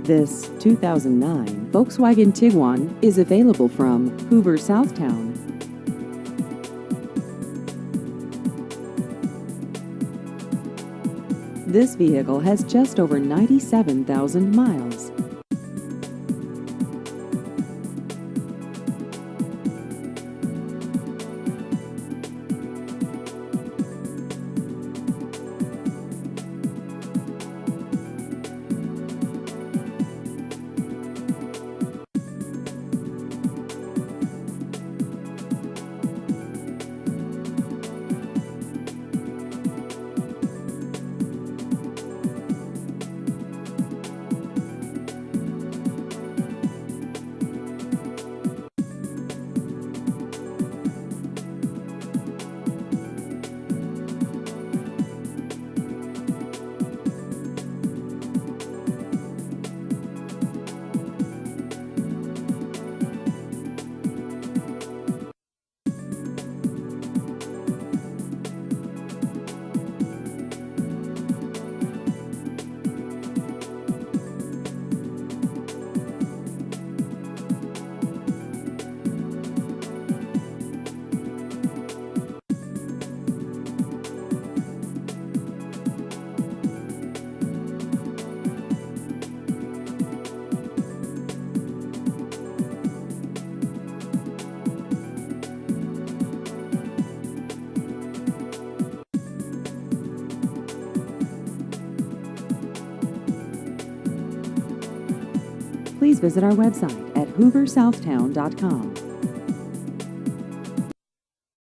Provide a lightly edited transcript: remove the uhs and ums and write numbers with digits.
This 2009 Volkswagen Tiguan is available from Hoover, Southtown. This vehicle has just over 97,000 miles. Please visit our website at hooversouthtown.com.